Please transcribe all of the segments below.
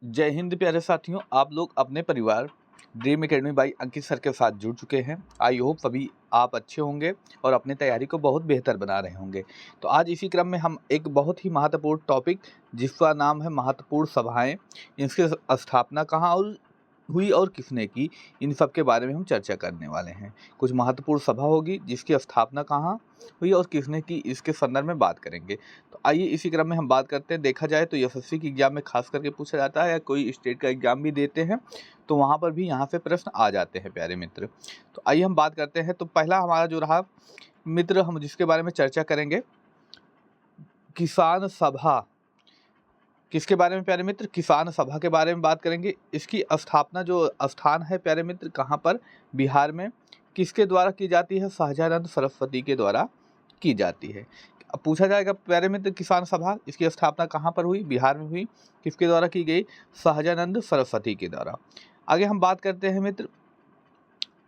जय हिंद प्यारे साथियों, आप लोग अपने परिवार dream academy by Ankit sir के साथ जुड़ चुके हैं। आई होप सभी आप अच्छे होंगे और अपनी तैयारी को बहुत बेहतर बना रहे होंगे। तो आज इसी क्रम में हम एक बहुत ही महत्वपूर्ण टॉपिक जिसका नाम है महत्वपूर्ण सभाएं, इसकी स्थापना कहाँ और हुई और किसने की, इन सब के बारे में हम चर्चा करने वाले हैं। कुछ महत्वपूर्ण सभा होगी जिसकी स्थापना कहाँ हुई और किसने की, इसके संदर्भ में बात करेंगे। तो आइए इसी क्रम में हम बात करते हैं। देखा जाए तो एसएससी के एग्जाम में खास करके पूछा जाता है, या कोई स्टेट का एग्जाम भी देते हैं तो वहाँ पर भी यहाँ से प्रश्न आ जाते हैं प्यारे मित्र। तो आइए हम बात करते हैं। तो पहला हमारा जो रहा मित्र, हम जिसके बारे में चर्चा करेंगे, किसान सभा। किसके बारे में प्यारे मित्र? किसान सभा के बारे में बात करेंगे। इसकी स्थापना जो स्थान है प्यारे मित्र, कहाँ पर? बिहार में। किसके द्वारा की जाती है? सहजानंद सरस्वती के द्वारा की जाती है। अब पूछा जाएगा प्यारे मित्र, किसान सभा इसकी स्थापना कहाँ पर हुई? बिहार में हुई। किसके द्वारा की गई? सहजानंद सरस्वती के द्वारा। आगे हम बात करते हैं मित्र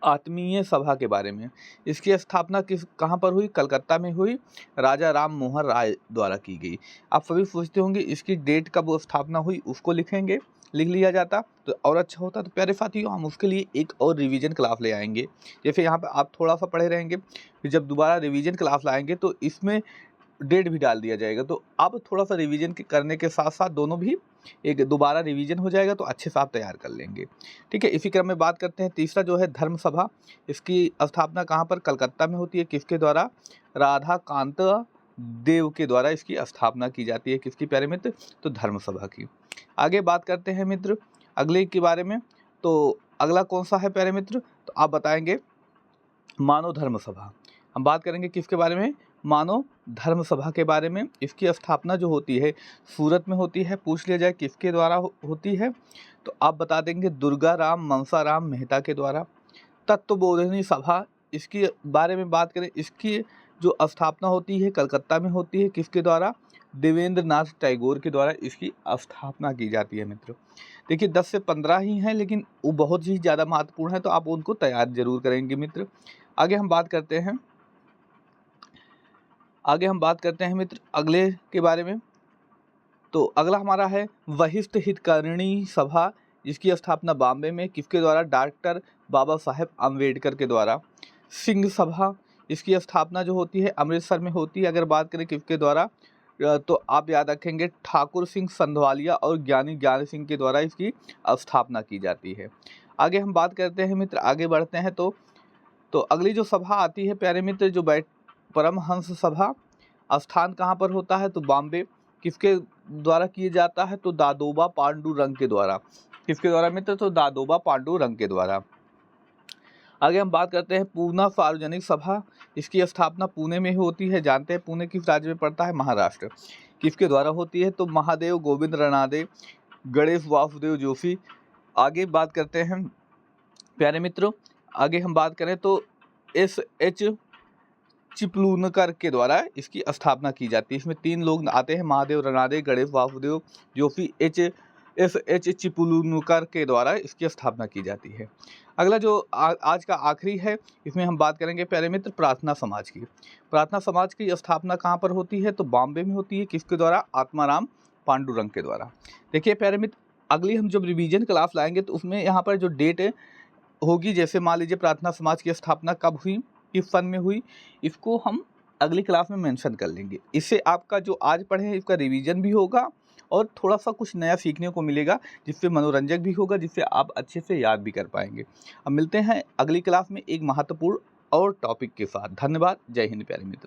आत्मीय सभा के बारे में। इसकी स्थापना कहाँ पर हुई? कलकत्ता में हुई, राजा राम मोहन राय द्वारा की गई। आप सभी पूछते होंगे इसकी डेट कब स्थापना हुई, उसको लिखेंगे, लिख लिया जाता तो और अच्छा होता। तो प्यारे साथियों, हम उसके लिए एक और रिवीजन क्लास ले आएंगे। जैसे यहाँ पर आप थोड़ा सा पढ़े रहेंगे, फिर जब दोबारा रिवीजन क्लास लाएंगे तो इसमें डेट भी डाल दिया जाएगा। तो आप थोड़ा सा रिवीजन करने के साथ साथ दोनों भी एक दोबारा रिवीजन हो जाएगा, तो अच्छे से आप तैयार कर लेंगे। ठीक है, इसी क्रम में बात करते हैं। तीसरा जो है धर्म सभा, इसकी स्थापना कहाँ पर? कलकत्ता में होती है। किसके द्वारा? राधा कांत देव के द्वारा इसकी स्थापना की जाती है। किसकी प्यारे मित्र? तो धर्म सभा की। आगे बात करते हैं मित्र अगले के बारे में। तो अगला कौन सा है प्यारे मित्र? तो आप बताएंगे मानव धर्म सभा। हम बात करेंगे किसके बारे में? मानव धर्म सभा के बारे में। इसकी स्थापना जो होती है सूरत में होती है। पूछ लिया जाए किसके द्वारा होती है, तो आप बता देंगे दुर्गा राम मनसा राम मेहता के द्वारा। तत्वबोधिनी सभा, इसके बारे में बात करें, इसकी जो स्थापना होती है कलकत्ता में होती है। किसके द्वारा? देवेंद्र नाथ टैगोर के द्वारा इसकी स्थापना की जाती है मित्र। देखिए 10 से 15 ही हैं, लेकिन वो बहुत ही ज़्यादा महत्वपूर्ण है, तो आप उनको तैयार जरूर करेंगे मित्र। आगे हम बात करते हैं मित्र अगले के बारे में। तो अगला हमारा है वशिष्ठ हितकारिणी सभा, जिसकी स्थापना बॉम्बे में। किसके द्वारा? डॉक्टर बाबा साहेब अम्बेडकर के द्वारा। सिंह सभा, इसकी स्थापना जो होती है अमृतसर में होती है। अगर बात करें किसके द्वारा, तो आप याद रखेंगे ठाकुर सिंह संधवालिया और ज्ञानी ज्ञान सिंह के द्वारा इसकी स्थापना की जाती है। आगे हम बात करते हैं मित्र, आगे बढ़ते हैं। तो अगली जो सभा आती है प्यारे मित्र, जो परमहंस सभा, स्थान कहाँ पर होता है? तो बॉम्बे। किसके द्वारा किया जाता है? तो दादोबा पांडुरंग के द्वारा। किसके द्वारा मित्र? तो दादोबा पांडुरंग के द्वारा। आगे हम बात करते हैं पूना सार्वजनिक सभा, इसकी स्थापना पुणे में होती है। जानते हैं पुणे किस राज्य में पड़ता है? महाराष्ट्र। किसके द्वारा होती है? तो महादेव गोविंद रनादे, गणेश वासुदेव जोशी। आगे बात करते हैं प्यारे मित्रों, आगे हम बात करें तो एस.एच. चिपलूनकर के द्वारा इसकी स्थापना की जाती है। इसमें 3 लोग आते हैं, महादेव रनादे, गणेश वासुदेव जोशी। एस.एच. चिपलूनकर के द्वारा इसकी स्थापना की जाती है। अगला जो आज का आखिरी है, इसमें हम बात करेंगे प्यारे मित्र प्रार्थना समाज की। प्रार्थना समाज की स्थापना कहाँ पर होती है? तो बॉम्बे में होती है। किसके द्वारा? आत्माराम पांडुरंग के द्वारा। देखिए प्यारे मित्र, अगली हम जब रिवीजन क्लास लाएंगे तो उसमें यहाँ पर जो डेट होगी, जैसे मान लीजिए प्रार्थना समाज की स्थापना कब हुई, किस सन में हुई, इसको हम अगली क्लास में मेंशन कर लेंगे। इससे आपका जो आज पढ़े हैं इसका रिवीजन भी होगा और थोड़ा सा कुछ नया सीखने को मिलेगा, जिससे मनोरंजक भी होगा, जिससे आप अच्छे से याद भी कर पाएंगे। अब मिलते हैं अगली क्लास में एक महत्वपूर्ण और टॉपिक के साथ। धन्यवाद। जय हिंद प्यारे मित्रों।